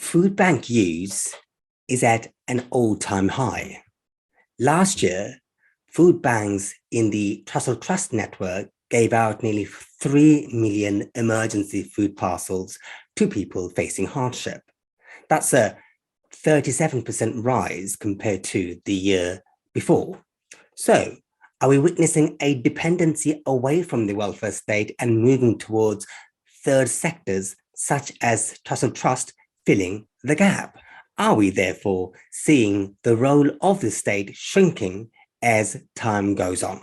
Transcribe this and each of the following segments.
Food bank use is at an all-time high. Last year, food banks in the Trussell Trust network gave out nearly 3 million emergency food parcels to people facing hardship. That's a 37% rise compared to the year before. So, are we witnessing a dependency away from the welfare state and moving towards third sectors such as Trussell Trust filling the gap? Are we therefore seeing the role of the state shrinking as time goes on?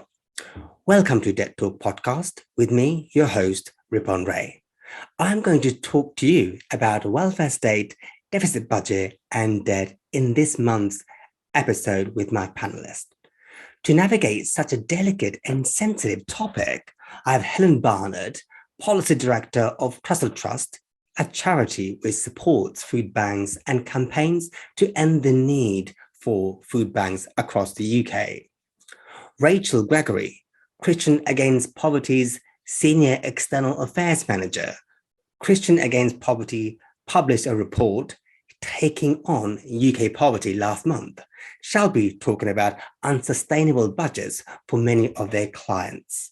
Welcome to Debt Talk podcast with me, your host, Ripon Ray. I'm going to talk to you about welfare state, deficit budget, and debt in this month's episode with my panelists. To navigate such a delicate and sensitive topic, I have Helen Barnard, Policy Director of Trussell Trust, a charity which supports food banks and campaigns to end the need for food banks across the UK. Rachel Gregory, Christian Against Poverty's Senior External Affairs Manager. Christian Against Poverty published a report taking on UK poverty last month. Shall be talking about unsustainable budgets for many of their clients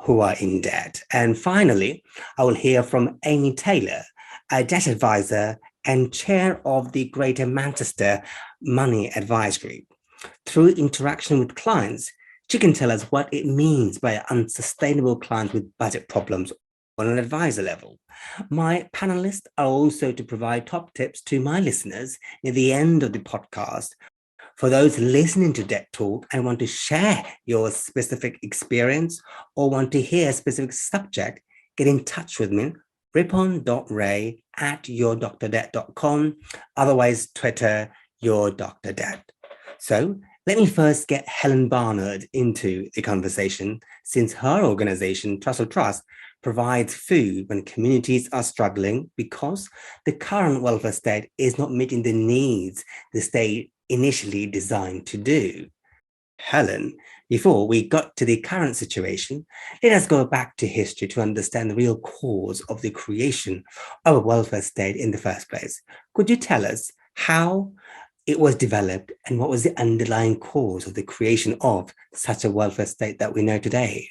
who are in debt. And finally, I will hear from Amy Taylor, a debt advisor and chair of the Greater Manchester Money Advice Group. Through interaction with clients, she can tell us what it means by unsustainable clients with budget problems on an advisor level. My panelists are also to provide top tips to my listeners near the end of the podcast. For those listening to Debt Talk and want to share your specific experience or want to hear a specific subject, get in touch with me, ripon.ray@yourdrdebt.com, otherwise Twitter, yourdrdebt. So let me first get Helen Barnard into the conversation, since her organization, Trussell Trust, provides food when communities are struggling because the current welfare state is not meeting the needs the state initially designed to do. Helen, before we got to the current situation, let us go back to history to understand the real cause of the creation of a welfare state in the first place. Could you tell us how it was developed and what was the underlying cause of the creation of such a welfare state that we know today?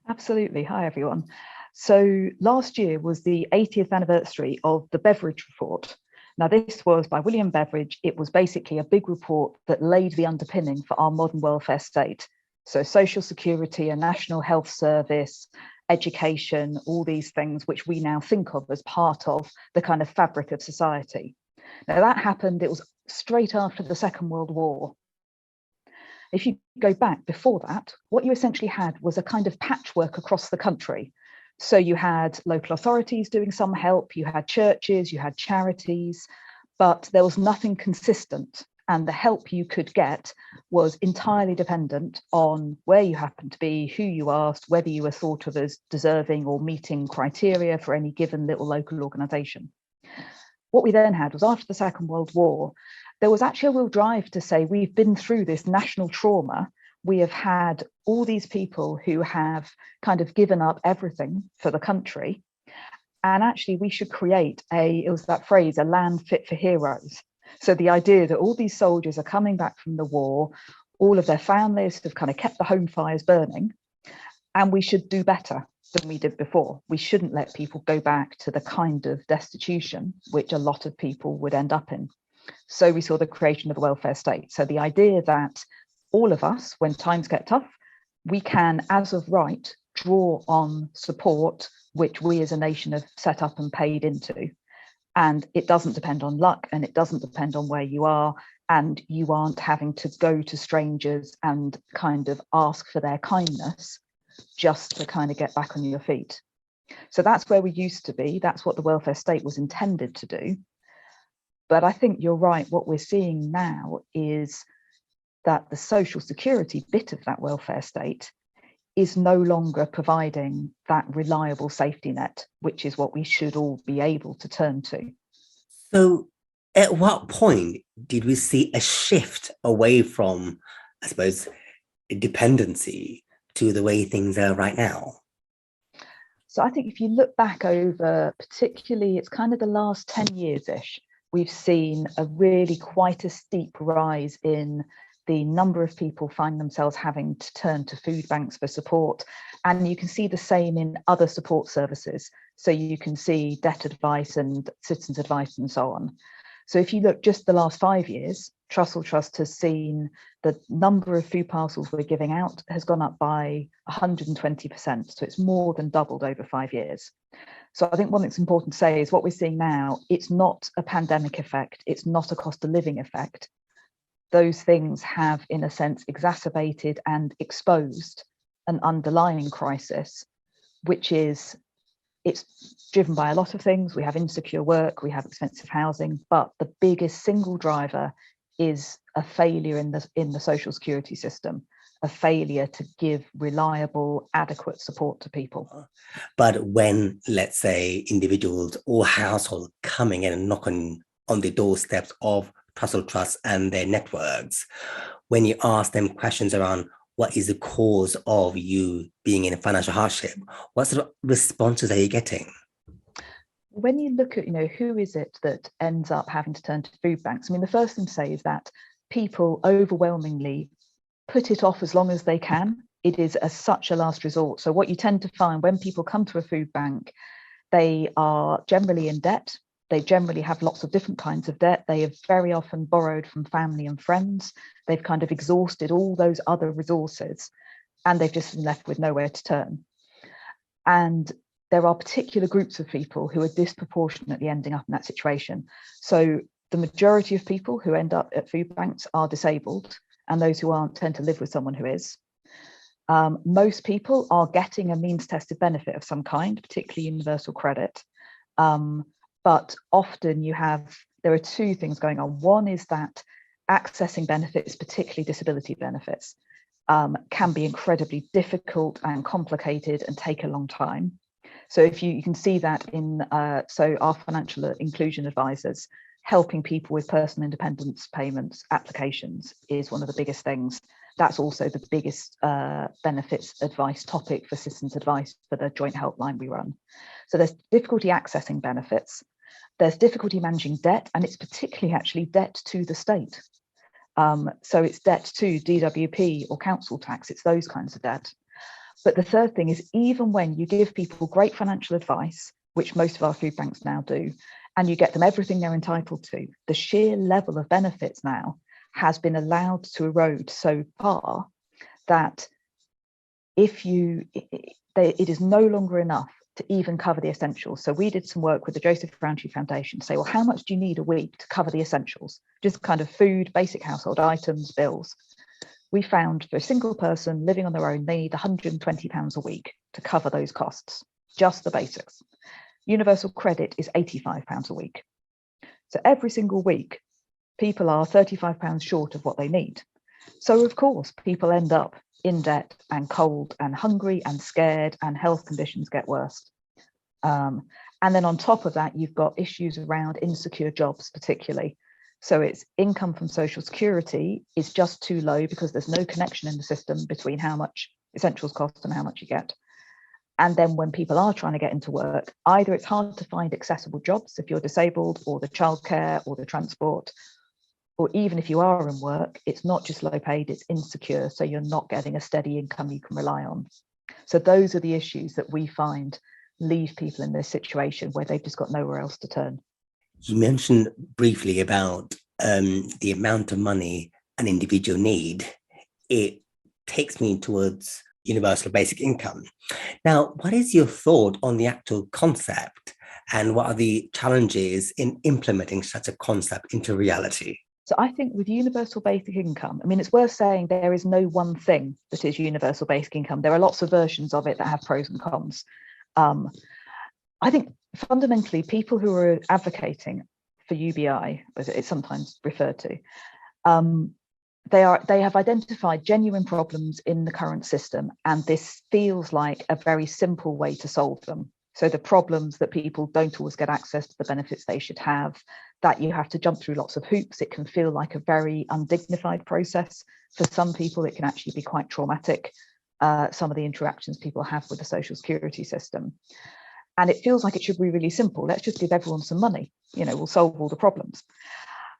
Absolutely. Hi, everyone. So last year was the 80th anniversary of the Beveridge Report. Now, this was by William Beveridge. It was basically a big report that laid the underpinning for our modern welfare state. So social security, a national health service, education, all these things which we now think of as part of the kind of fabric of society. Now, that happened, it was straight after the Second World War. If you go back before that, what you essentially had was a kind of patchwork across the country. So you had local authorities doing some help, you had churches, you had charities, but there was nothing consistent. And the help you could get was entirely dependent on where you happened to be, who you asked, whether you were thought of as deserving or meeting criteria for any given little local organisation. What we then had was, after the Second World War, there was actually a real drive to say, we've been through this national trauma. We have had all these people who have kind of given up everything for the country. And actually, we should create it was that phrase, a land fit for heroes. So the idea that all these soldiers are coming back from the war, all of their families have kind of kept the home fires burning, and we should do better than we did before. We shouldn't let people go back to the kind of destitution which a lot of people would end up in. So we saw the creation of the welfare state. So the idea that all of us, when times get tough, we can, as of right, draw on support which we as a nation have set up and paid into. And it doesn't depend on luck, and it doesn't depend on where you are, and you aren't having to go to strangers and kind of ask for their kindness just to kind of get back on your feet. So that's where we used to be. That's what the welfare state was intended to do. But I think you're right. What we're seeing now is that the social security bit of that welfare state is no longer providing that reliable safety net, which is what we should all be able to turn to. So at what point did we see a shift away from, I suppose, dependency to the way things are right now? So I think if you look back over, particularly, it's kind of the last 10 years-ish, we've seen a really quite a steep rise in the number of people find themselves having to turn to food banks for support. And you can see the same in other support services. So you can see debt advice and citizens advice and so on. So if you look just the last 5 years, Trussell Trust has seen the number of food parcels we're giving out has gone up by 120%. So it's more than doubled over 5 years. So I think one thing that's important to say is what we're seeing now, it's not a pandemic effect. It's not a cost of living effect. Those things have, in a sense, exacerbated and exposed an underlying crisis, which is, it's driven by a lot of things. We have insecure work, we have expensive housing, but the biggest single driver is a failure in the social security system, a failure to give reliable, adequate support to people. But when, let's say, individuals or households coming in and knocking on the doorsteps of Trussell Trust and their networks, when you ask them questions around what is the cause of you being in a financial hardship, what sort of responses are you getting? When you look at, who is it that ends up having to turn to food banks? I mean, the first thing to say is that people overwhelmingly put it off as long as they can. It is such a last resort. So what you tend to find when people come to a food bank, they are generally in debt. They generally have lots of different kinds of debt. They have very often borrowed from family and friends. They've kind of exhausted all those other resources, and they've just been left with nowhere to turn. And there are particular groups of people who are disproportionately ending up in that situation. So the majority of people who end up at food banks are disabled, and those who aren't tend to live with someone who is. Most people are getting a means-tested benefit of some kind, particularly universal credit. But often there are two things going on. One is that accessing benefits, particularly disability benefits, can be incredibly difficult and complicated and take a long time. So if you can see that in, so our financial inclusion advisors, helping people with personal independence payments applications is one of the biggest things. That's also the biggest benefits advice topic for citizens advice for the joint helpline we run. So there's difficulty accessing benefits. There's difficulty managing debt, and it's particularly actually debt to the state. So it's debt to DWP or council tax, it's those kinds of debt. But the third thing is, even when you give people great financial advice, which most of our food banks now do, and you get them everything they're entitled to, the sheer level of benefits now has been allowed to erode so far that it is no longer enough to even cover the essentials. So we did some work with the Joseph Rowntree Foundation to say, well, how much do you need a week to cover the essentials? Just kind of food, basic household items, bills. We found for a single person living on their own, they need £120 a week to cover those costs, just the basics. Universal credit is £85 a week. So every single week, people are £35 short of what they need. So of course, people end up in debt and cold and hungry and scared, and health conditions get worse. And then on top of that, you've got issues around insecure jobs, particularly. So it's income from social security is just too low because there's no connection in the system between how much essentials cost and how much you get. And then when people are trying to get into work, either it's hard to find accessible jobs if you're disabled, or the childcare or the transport, or even if you are in work, it's not just low paid, it's insecure. So you're not getting a steady income you can rely on. So those are the issues that we find leave people in this situation where they've just got nowhere else to turn. You mentioned briefly about the amount of money an individual need. It takes me towards universal basic income. Now, what is your thought on the actual concept, and what are the challenges in implementing such a concept into reality? So I think with universal basic income, I mean, it's worth saying there is no one thing that is universal basic income. There are lots of versions of it that have pros and cons. I think fundamentally people who are advocating for UBI, as it's sometimes referred to, they have identified genuine problems in the current system, and this feels like a very simple way to solve them. So the problems that people don't always get access to the benefits they should have, that you have to jump through lots of hoops. It can feel like a very undignified process. For some people, it can actually be quite traumatic. some of the interactions people have with the social security system. And it feels like it should be really simple. Let's just give everyone some money, we'll solve all the problems.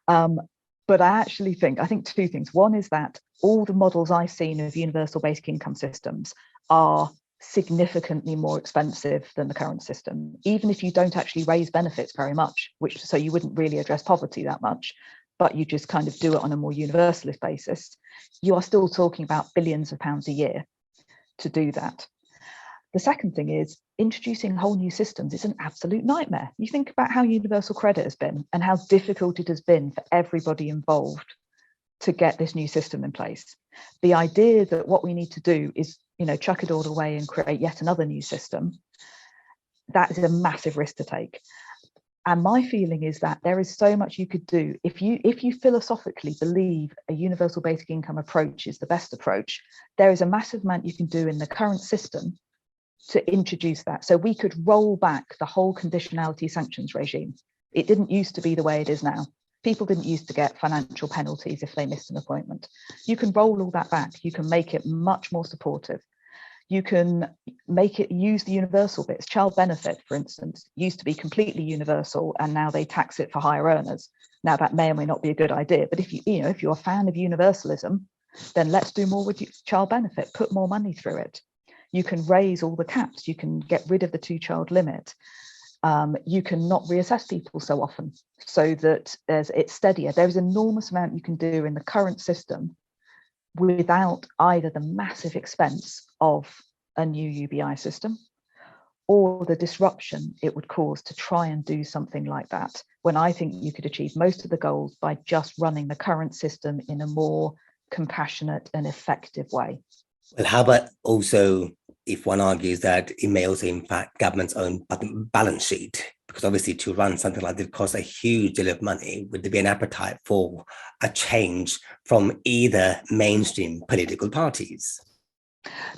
But I think two things. One is that all the models I've seen of universal basic income systems are significantly more expensive than the current system, even if you don't actually raise benefits very much, so you wouldn't really address poverty that much, but you just kind of do it on a more universalist basis. You are still talking about billions of pounds a year to do that. The second thing is introducing whole new systems is an absolute nightmare. You think about how universal credit has been and how difficult it has been for everybody involved to get this new system in place. The idea that what we need to do is, chuck it all away and create yet another new system, that is a massive risk to take. And my feeling is that there is so much you could do. If you philosophically believe a universal basic income approach is the best approach, there is a massive amount you can do in the current system to introduce that. So we could roll back the whole conditionality sanctions regime. It didn't used to be the way it is now. People didn't used to get financial penalties if they missed an appointment. You can roll all that back. You can make it much more supportive. You can make it use the universal bits. Child benefit, for instance, used to be completely universal, and now they tax it for higher earners. Now that may or may not be a good idea, but if you're a fan of universalism, then let's do more with child benefit. Put more money through it. You can raise all the caps. You can get rid of the 2-child limit. You can not reassess people so often, so that it's steadier. There is an enormous amount you can do in the current system without either the massive expense of a new UBI system or the disruption it would cause to try and do something like that, when I think you could achieve most of the goals by just running the current system in a more compassionate and effective way. Well, how about also if one argues that it may also impact government's own balance sheet? Because obviously to run something like this costs a huge deal of money. Would there be an appetite for a change from either mainstream political parties?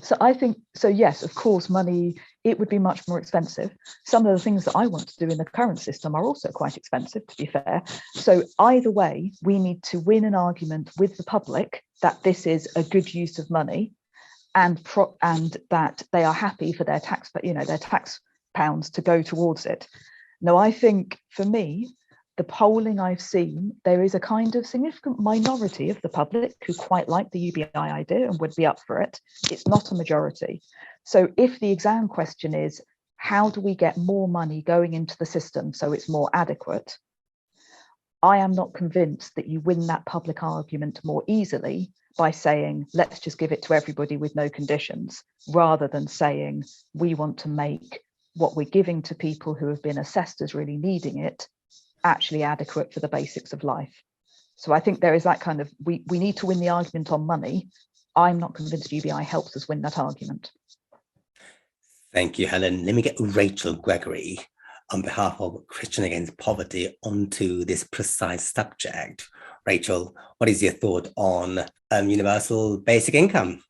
So I think, yes, of course, money, it would be much more expensive. Some of the things that I want to do in the current system are also quite expensive, to be fair. So either way, we need to win an argument with the public that this is a good use of money, and that they are happy for their tax pounds to go towards it. Now, I think for me, the polling I've seen, there is a kind of significant minority of the public who quite like the UBI idea and would be up for it. It's not a majority. So if the exam question is, how do we get more money going into the system so it's more adequate? I am not convinced that you win that public argument more easily by saying, let's just give it to everybody with no conditions, rather than saying, we want to make what we're giving to people who have been assessed as really needing it actually adequate for the basics of life. So I think there is that kind of, we need to win the argument on money. I'm not convinced UBI helps us win that argument. Thank you, Helen. Let me get Rachel Gregory on behalf of Christian Against Poverty onto this precise subject. Rachel, what is your thought on universal basic income?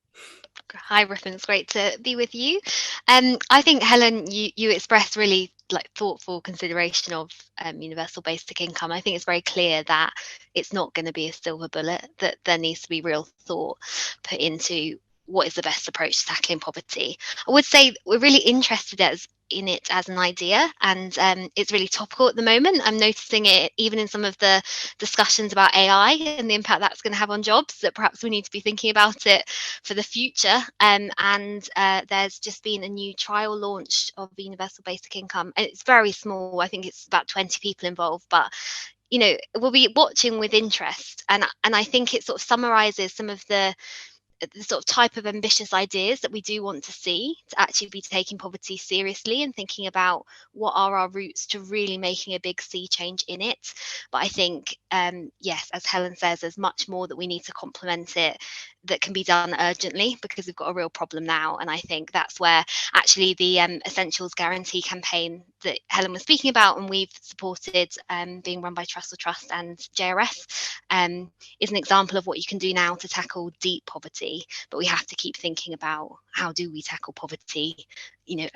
Hi, Ripon. It's great to be with you. I think, Helen, you expressed really thoughtful consideration of universal basic income. I think it's very clear that it's not going to be a silver bullet, that there needs to be real thought put into what is the best approach to tackling poverty. I would say we're really interested in it as an idea, and it's really topical at the moment. I'm noticing it even in some of the discussions about AI and the impact that's going to have on jobs, that perhaps we need to be thinking about it for the future. And there's just been a new trial launched of the universal basic income, and it's very small. I think it's about 20 people involved, but we'll be watching with interest, and I think it sort of summarizes some of the sort of type of ambitious ideas that we do want to see to actually be taking poverty seriously and thinking about what are our routes to really making a big sea change in it. But I think, yes, as Helen says, there's much more that we need to complement it that can be done urgently, because we've got a real problem now. And I think that's where actually the Essentials Guarantee campaign that Helen was speaking about, and we've supported, being run by Trussell Trust and JRS, is an example of what you can do now to tackle deep poverty. But we have to keep thinking about, how do we tackle poverty,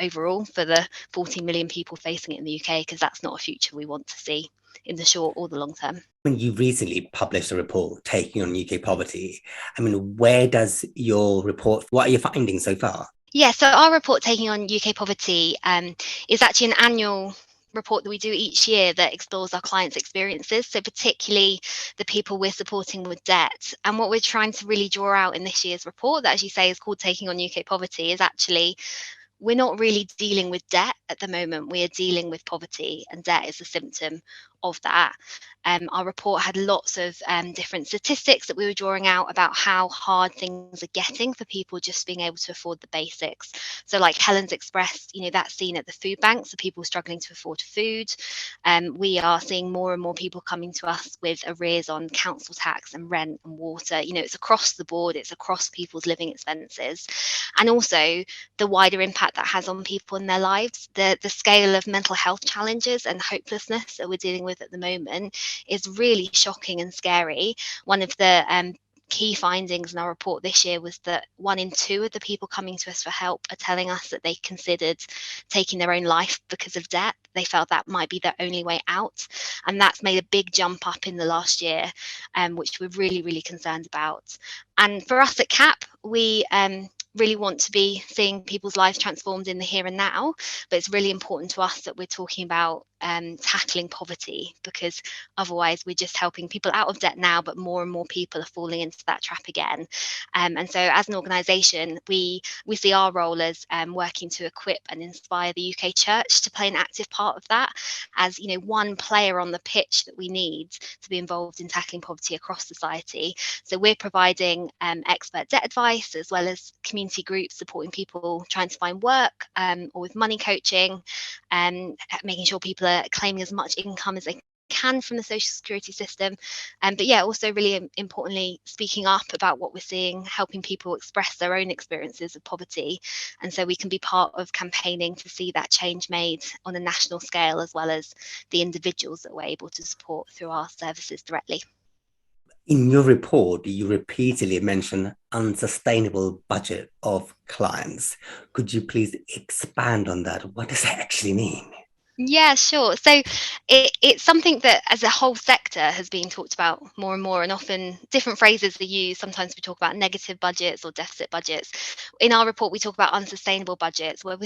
overall for the 14 million people facing it in the UK, because that's not a future we want to see. in the short or the long term. When you recently published a report taking on UK poverty, I mean, where does your report, what are your findings so far? Yeah, so our report taking on UK poverty is actually an annual report that we do each year that explores our clients' experiences, so particularly the people we're supporting with debt. And what we're trying to really draw out in this year's report, that, as you say, is called Taking on UK Poverty, is actually we're not really dealing with debt at the moment. We are dealing with poverty, and debt is a symptom of that. Our report had lots of different statistics that we were drawing out about how hard things are getting for people just being able to afford the basics. So like Helen's expressed, that's seen at the food banks, so people struggling to afford food. We are seeing more and more people coming to us with arrears on council tax and rent and water. It's across the board, it's across people's living expenses. And also the wider impact that has on people in their lives, the scale of mental health challenges and hopelessness that we're dealing with at the moment is really shocking and scary. One of the key findings in our report this year was that 1 in 2 of the people coming to us for help are telling us that they considered taking their own life because of debt. They felt that might be their only way out, and that's made a big jump up in the last year, which we're really, really concerned about. And for us at CAP, we really want to be seeing people's lives transformed in the here and now, but it's really important to us that we're talking about tackling poverty, because otherwise we're just helping people out of debt now, but more and more people are falling into that trap again. And so as an organisation, we see our role as working to equip and inspire the UK Church to play an active part of that, as one player on the pitch that we need to be involved in tackling poverty across society. So we're providing expert debt advice, as well as community groups supporting people trying to find work, or with money coaching, and making sure people are claiming as much income as they can from the social security system. But yeah, also really importantly, speaking up about what we're seeing, helping people express their own experiences of poverty. And so we can be part of campaigning to see that change made on a national scale, as well as the individuals that we're able to support through our services directly. In your report, you repeatedly mention unsustainable budget of clients. Could you please expand on that? What does that actually mean? Yeah, sure. So it's something that as a whole sector has been talked about more and more, and often different phrases are used. Sometimes we talk about negative budgets or deficit budgets. In our report, we talk about unsustainable budgets, where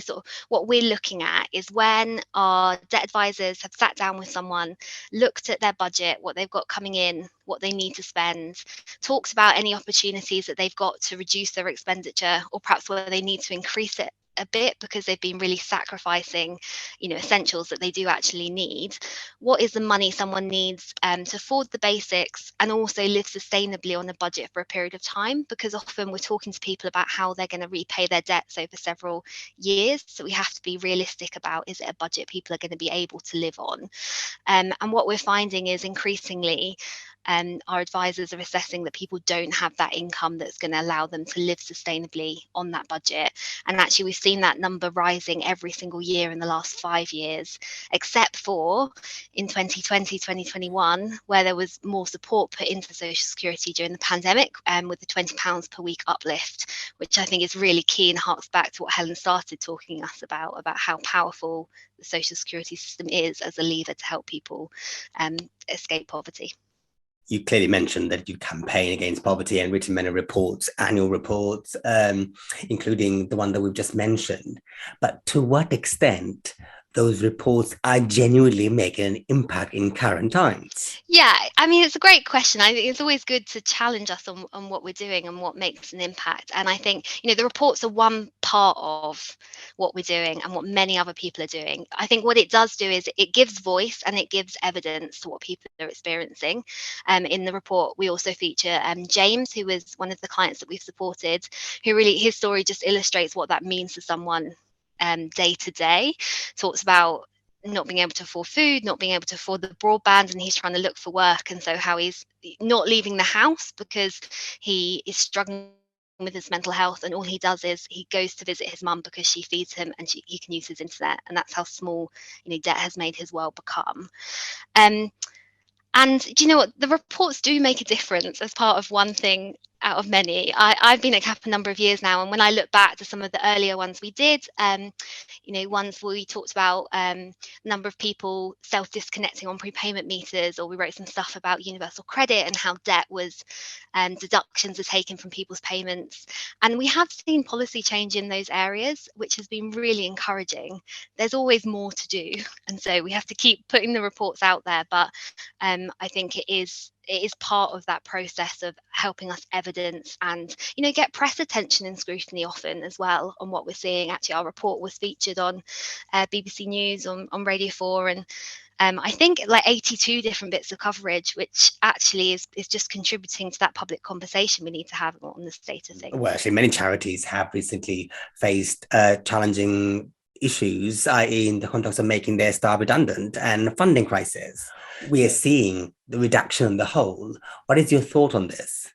what we're looking at is when our debt advisors have sat down with someone, looked at their budget, what they've got coming in, what they need to spend, talks about any opportunities that they've got to reduce their expenditure, or perhaps where they need to increase it a bit because they've been really sacrificing essentials that they do actually need. What is the money someone needs to afford the basics and also live sustainably on a budget for a period of time? Because often we're talking to people about how they're going to repay their debts over several years, so we have to be realistic about, is it a budget people are going to be able to live on? And what we're finding is increasingly our advisors are assessing that people don't have that income that's going to allow them to live sustainably on that budget. And actually, we've seen that number rising every single year in the last 5 years, except for in 2020, 2021, where there was more support put into social security during the pandemic, with the £20 per week uplift, which I think is really key and harks back to what Helen started talking us about how powerful the social security system is as a lever to help people escape poverty. You clearly mentioned that you campaign against poverty and written many reports, annual reports, including the one that we've just mentioned. But to what extent those reports are genuinely making an impact in current times? Yeah, I mean, it's a great question. I think it's always good to challenge us on what we're doing and what makes an impact. And I think, the reports are one part of what we're doing and what many other people are doing. I think what it does do is it gives voice and it gives evidence to what people are experiencing. In the report, we also feature James, who was one of the clients that we've supported, who really, his story just illustrates what that means to someone day to day. Talks about not being able to afford food, not being able to afford the broadband, and he's trying to look for work, and so how he's not leaving the house because he is struggling with his mental health, and all he does is he goes to visit his mum because she feeds him and he can use his internet, and that's how small debt has made his world become. And do you know what, the reports do make a difference as part of one thing out of many. I've been at CAP a number of years now, and when I look back to some of the earlier ones we did, ones where we talked about number of people self-disconnecting on prepayment meters, or we wrote some stuff about universal credit and how debt was deductions are taken from people's payments. And we have seen policy change in those areas, which has been really encouraging. There's always more to do, and so we have to keep putting the reports out there. But I think it is part of that process of helping us evidence and get press attention and scrutiny often as well on what we're seeing. Actually, our report was featured on BBC News, on Radio 4, and I think like 82 different bits of coverage, which actually is just contributing to that public conversation we need to have on the state of things. Well, actually, many charities have recently faced challenging issues, i.e. in the context of making their staff redundant and funding crisis. We are seeing the reduction in the whole. What is your thought on this?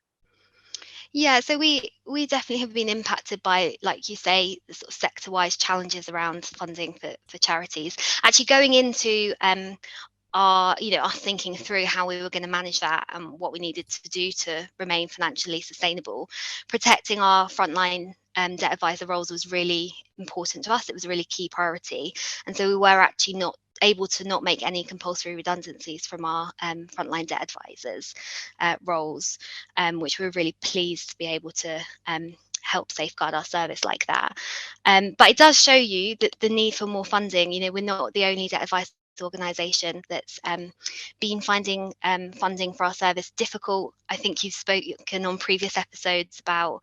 Yeah, so we definitely have been impacted by, like you say, the sort of sector-wise challenges around funding for charities. Actually, going into us thinking through how we were going to manage that and what we needed to do to remain financially sustainable, protecting our frontline debt advisor roles was really important to us. It was a really key priority, and so we were actually not able to not make any compulsory redundancies from our frontline debt advisors roles, which we're really pleased to be able to help safeguard our service like that. But it does show you that the need for more funding. We're not the only debt advice organisation that's been finding funding for our service difficult. I think you've spoken on previous episodes about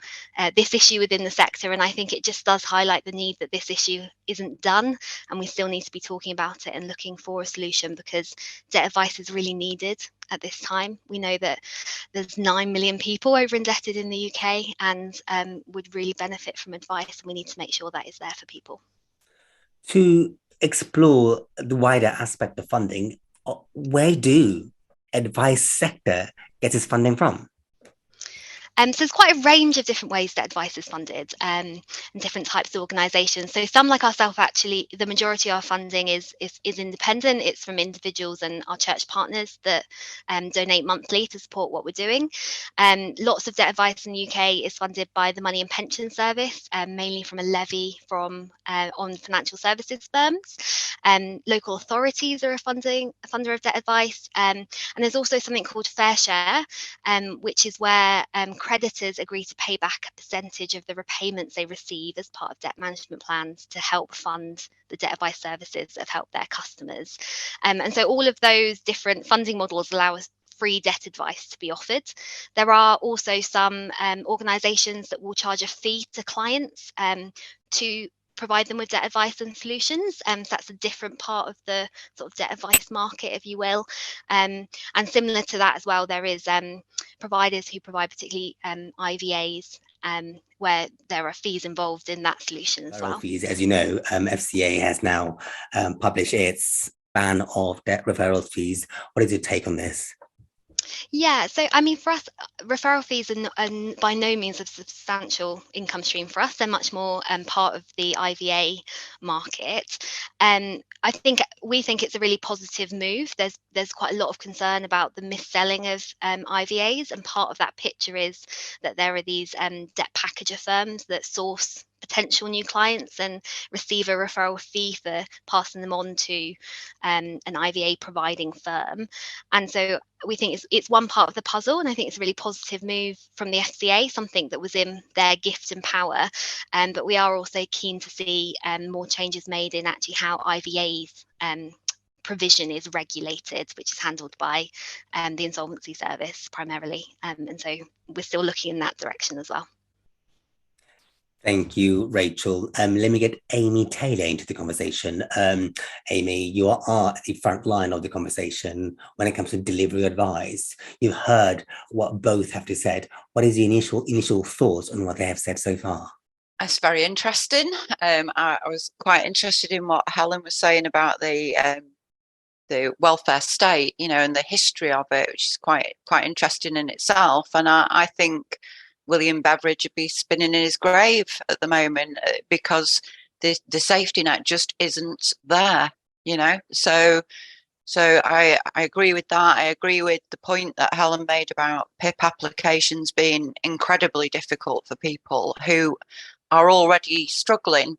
this issue within the sector, and I think it just does highlight the need that this issue isn't done, and we still need to be talking about it and looking for a solution, because debt advice is really needed at this time. We know that there's 9 million people over indebted in the UK and would really benefit from advice, and we need to make sure that is there for people. To explore the wider aspect of funding, where do advice sector get its funding from? So there's quite a range of different ways that advice is funded, and different types of organisations. So some, like ourselves, actually, the majority of our funding is independent. It's from individuals and our church partners that donate monthly to support what we're doing. Lots of debt advice in the UK is funded by the Money and Pension Service, mainly from a levy on financial services firms. Local authorities are a funder of debt advice, and there's also something called Fair Share, which is where creditors agree to pay back a percentage of the repayments they receive as part of debt management plans to help fund the debt advice services that have helped their customers. And so all of those different funding models allow us free debt advice to be offered. There are also some organisations that will charge a fee to clients to provide them with debt advice and solutions. So that's a different part of the sort of debt advice market, if you will. And similar to that as well, there is providers who provide particularly IVAs, where there are fees involved in that solution as well. Fees, as you know, FCA has now published its ban of debt referral fees. What is your take on this? Yeah, so I mean, for us, referral fees are by no means a substantial income stream for us. They're much more part of the IVA market. We think it's a really positive move. There's quite a lot of concern about the mis-selling of IVAs, and part of that picture is that there are these debt packager firms that source potential new clients and receive a referral fee for passing them on to an IVA providing firm. And so we think it's one part of the puzzle, and I think it's a really positive move from the FCA, something that was in their gift and power. But we are also keen to see more changes made in actually how IVA's provision is regulated, which is handled by the Insolvency Service primarily. And so we're still looking in that direction as well. Thank you, Rachel. Let me get Amy Taylor into the conversation. Amy, you are at the front line of the conversation when it comes to delivery advice. You've heard what both have to say. What is the initial thoughts on what they have said so far? That's very interesting. I was quite interested in what Helen was saying about the welfare state, and the history of it, which is quite interesting in itself. And I think William Beveridge would be spinning in his grave at the moment, because the safety net just isn't there, So So I agree with that. I agree with the point that Helen made about PIP applications being incredibly difficult for people who are already struggling,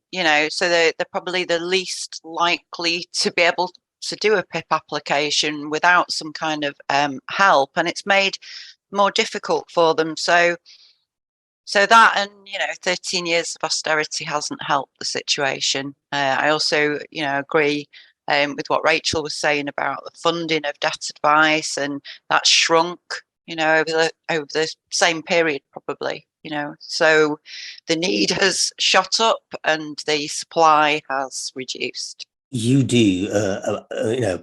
so they're probably the least likely to be able to do a PIP application without some kind of help, and it's made more difficult for them. So that, and 13 years of austerity hasn't helped the situation. I also agree with what Rachel was saying about the funding of debt advice, and that's shrunk over the same period probably. So the need has shot up and the supply has reduced. You do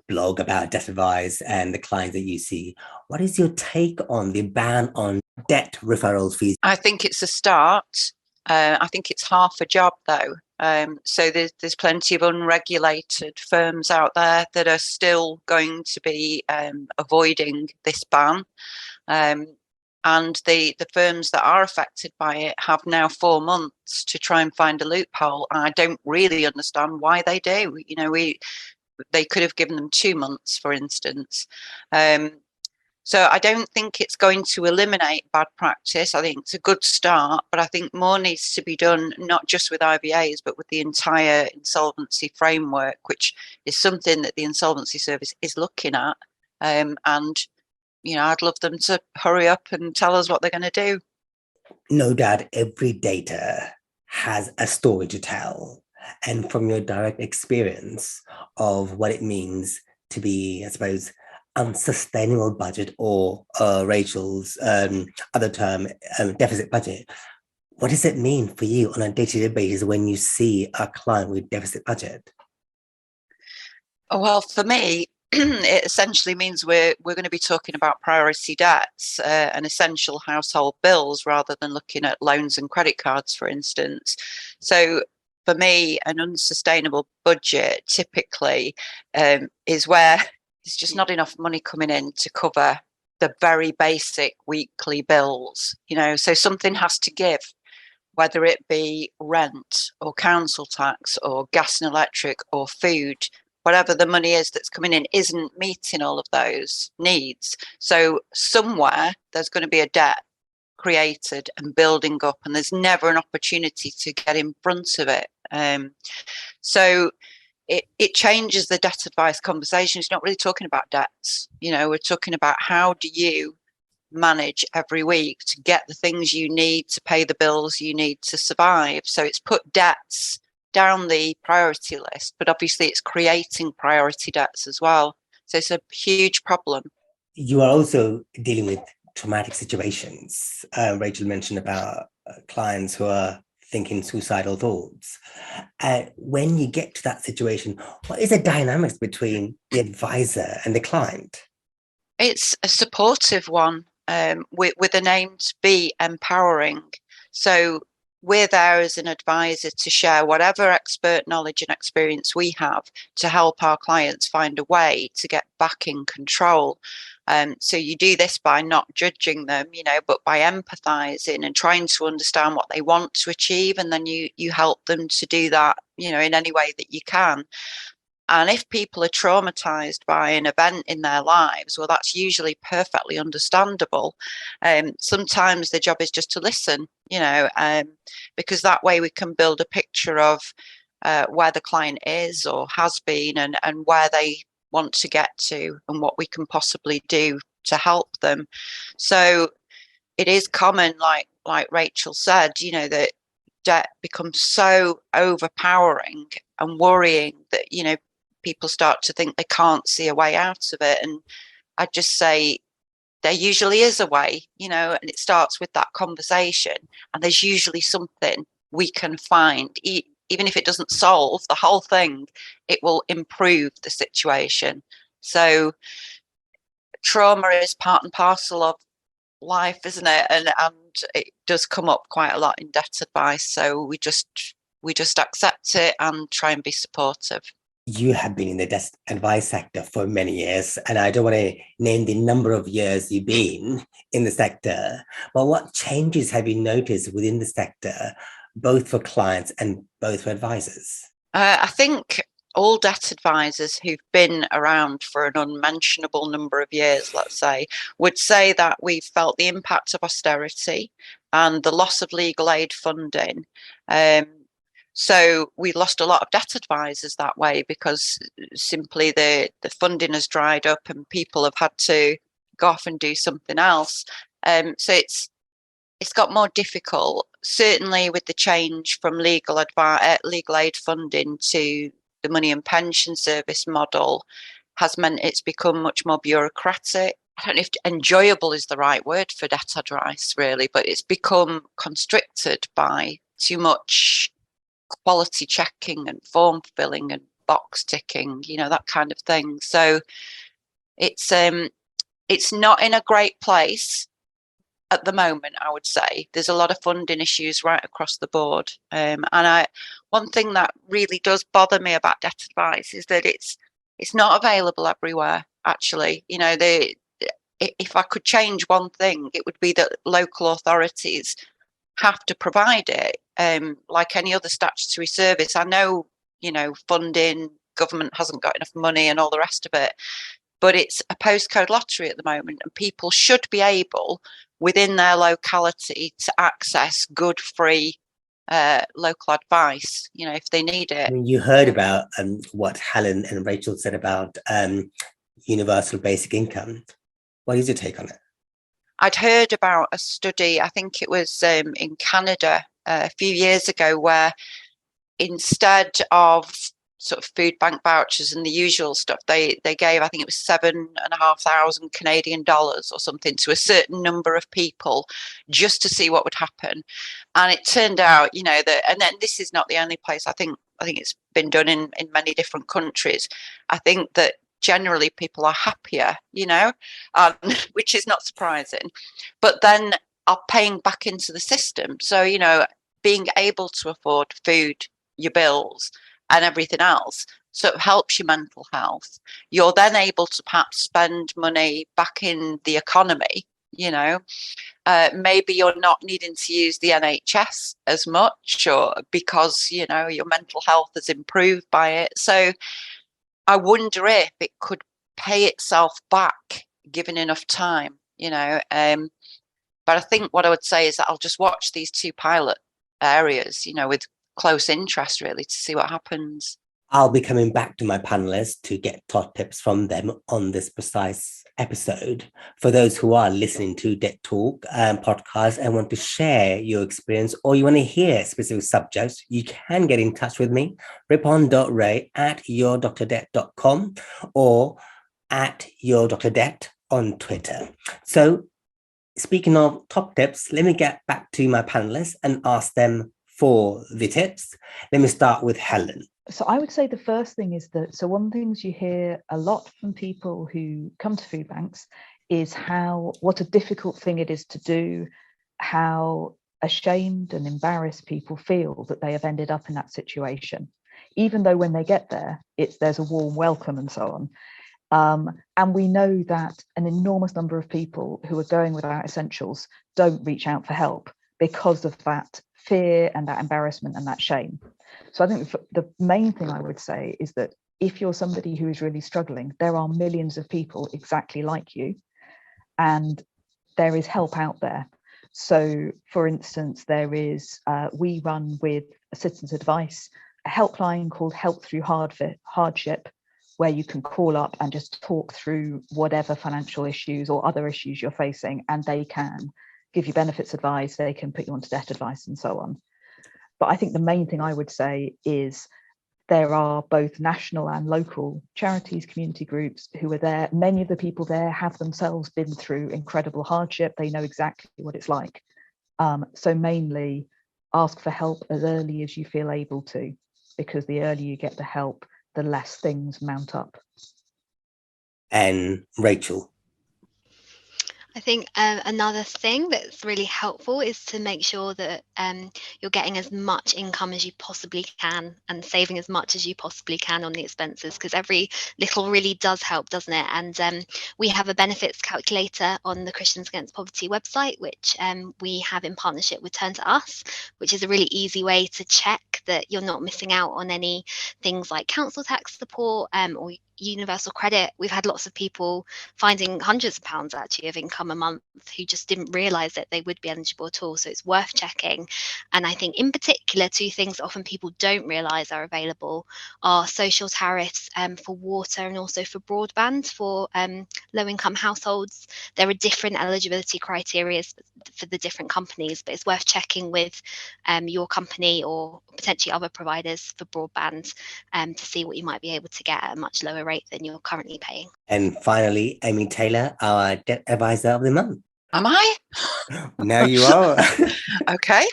blog about debt advice and the clients that you see. What is your take on the ban on debt referral fees? I think it's a start. I think it's half a job though. So there's plenty of unregulated firms out there that are still going to be avoiding this ban. And the firms that are affected by it have now 4 months to try and find a loophole. And I don't really understand why they do. They could have given them 2 months, for instance. So I don't think it's going to eliminate bad practice. I think it's a good start, but I think more needs to be done, not just with IVAs, but with the entire insolvency framework, which is something that the Insolvency Service is looking at. And I'd love them to hurry up and tell us what they're going to do. No doubt every data has a story to tell. And from your direct experience of what it means to be, I suppose, unsustainable budget, or Rachel's other term, deficit budget, what does it mean for you on a day-to-day basis when you see a client with deficit budget? Well, for me, it essentially means we're going to be talking about priority debts and essential household bills rather than looking at loans and credit cards, for instance. So for me, an unsustainable budget typically is where there's just not enough money coming in to cover the very basic weekly bills. So something has to give, whether it be rent or council tax or gas and electric or food. Whatever the money is that's coming in isn't meeting all of those needs. So somewhere there's going to be a debt created and building up, and there's never an opportunity to get in front of it. So it changes the debt advice conversation. It's not really talking about debts. We're talking about how do you manage every week to get the things you need to pay the bills you need to survive. So it's put debts down the priority list, but obviously it's creating priority debts as well. So it's a huge problem. You are also dealing with traumatic situations. Rachel mentioned about clients who are thinking suicidal thoughts. When you get to that situation, what is the dynamics between the advisor and the client? It's a supportive one, with an aim to be empowering. So we're there as an advisor to share whatever expert knowledge and experience we have to help our clients find a way to get back in control. So you do this by not judging them, but by empathizing and trying to understand what they want to achieve. And then you help them to do that, in any way that you can. And if people are traumatized by an event in their lives, well, that's usually perfectly understandable. Sometimes the job is just to listen, because that way we can build a picture of where the client is or has been, and where they want to get to, and what we can possibly do to help them. So it is common, like Rachel said, that debt becomes so overpowering and worrying that, people start to think they can't see a way out of it. And I just say there usually is a way, and it starts with that conversation, and there's usually something we can find. Even if it doesn't solve the whole thing, it will improve the situation. So trauma is part and parcel of life, isn't it? And it does come up quite a lot in debt advice. So we just accept it and try and be supportive. You have been in the debt advice sector for many years, and I don't want to name the number of years you've been in the sector, but what changes have you noticed within the sector, both for clients and both for advisors? I think all debt advisors who've been around for an unmentionable number of years, let's say, would say that we've felt the impact of austerity and the loss of legal aid funding. So we lost a lot of debt advisors that way, because simply the funding has dried up and people have had to go off and do something else. So it's got more difficult, certainly with the change from legal aid funding to the money and pension service model has meant it's become much more bureaucratic. I don't know if enjoyable is the right word for debt advice, really, but it's become constricted by too much quality checking and form filling and box ticking, that kind of thing. So it's not in a great place at the moment, I would say. There's a lot of funding issues right across the board. One thing that really does bother me about debt advice is that it's not available everywhere, actually. If I could change one thing, it would be that local authorities have to provide it, like any other statutory service. I know, funding, government hasn't got enough money and all the rest of it, but it's a postcode lottery at the moment, and people should be able, within their locality, to access good, free local advice, if they need it. I mean, you heard about what Helen and Rachel said about universal basic income. What is your take on it? I'd heard about a study, I think it was in Canada a few years ago, where instead of sort of food bank vouchers and the usual stuff, they gave, I think it was $7,500 Canadian dollars or something to a certain number of people just to see what would happen. And it turned out, that, and then this is not the only place, I think it's been done in many different countries. I think that generally people are happier, which is not surprising, but then are paying back into the system. So, being able to afford food, your bills and everything else sort of helps your mental health. You're then able to perhaps spend money back in the economy, maybe you're not needing to use the NHS as much, or because, your mental health has improved by it. So I wonder if it could pay itself back given enough time, but I think what I would say is that I'll just watch these two pilot areas, with close interest, really, to see what happens. I'll be coming back to my panelists to get top tips from them on this precise episode. For those who are listening to Debt Talk podcast and want to share your experience, or you want to hear specific subjects, you can get in touch with me, ripon.ray@yourdrdebt.com or at yourdrdebt on Twitter. So speaking of top tips, let me get back to my panelists and ask them for the tips. Let me start with Helen. So I would say the first thing is that, so one of the things you hear a lot from people who come to food banks is what a difficult thing it is to do, how ashamed and embarrassed people feel that they have ended up in that situation, even though when they get there, there's a warm welcome and so on. And we know that an enormous number of people who are going without essentials don't reach out for help because of that fear and that embarrassment and that shame. So I think the main thing I would say is that if you're somebody who is really struggling, there are millions of people exactly like you, and there is help out there. So for instance, there is, we run with Citizens Advice, a helpline called Help Through Hardship, where you can call up and just talk through whatever financial issues or other issues you're facing, and they can give you benefits advice, they can put you onto debt advice and so on. But I think the main thing I would say is there are both national and local charities, community groups who are there. Many of the people there have themselves been through incredible hardship. They know exactly what it's like. So mainly ask for help as early as you feel able to, because the earlier you get the help, the less things mount up. And Rachel. I I think another thing that's really helpful is to make sure that you're getting as much income as you possibly can and saving as much as you possibly can on the expenses, because every little really does help, doesn't it? And we have a benefits calculator on the Christians Against Poverty website, which we have in partnership with Turn to Us, which is a really easy way to check that you're not missing out on any things like council tax support or universal credit. We've had lots of people finding hundreds of pounds actually of income a month who just didn't realise that they would be eligible at all. So it's worth checking. And I think in particular, two things that often people don't realise are available are social tariffs for water and also for broadband for low income households. There are different eligibility criteria for the different companies, but it's worth checking with your company or potentially other providers for broadband to see what you might be able to get at a much lower rate than you're currently paying. And finally, Amy Taylor, our debt advisor of the month. Am I? Now you are. Okay.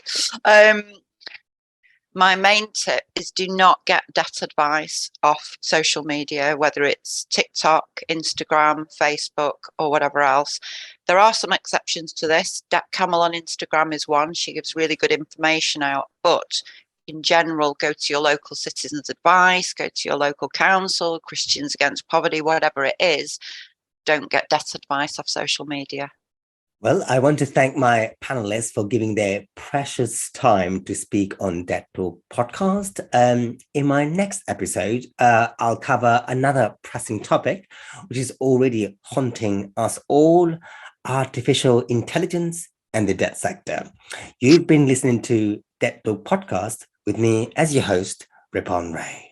My main tip is do not get debt advice off social media, whether it's TikTok, Instagram, Facebook, or whatever else. There are some exceptions to this. Debt Camel on Instagram is one. She gives really good information out. But in general, go to your local citizens advice, go to your local council, Christians Against Poverty, whatever it is. Don't get debt advice off social media. Well, I want to thank my panelists for giving their precious time to speak on Debt Talk podcast. In my next episode, I'll cover another pressing topic, which is already haunting us all: artificial intelligence and the debt sector. You've been listening to Debt Talk podcast with me as your host, Ripon Ray.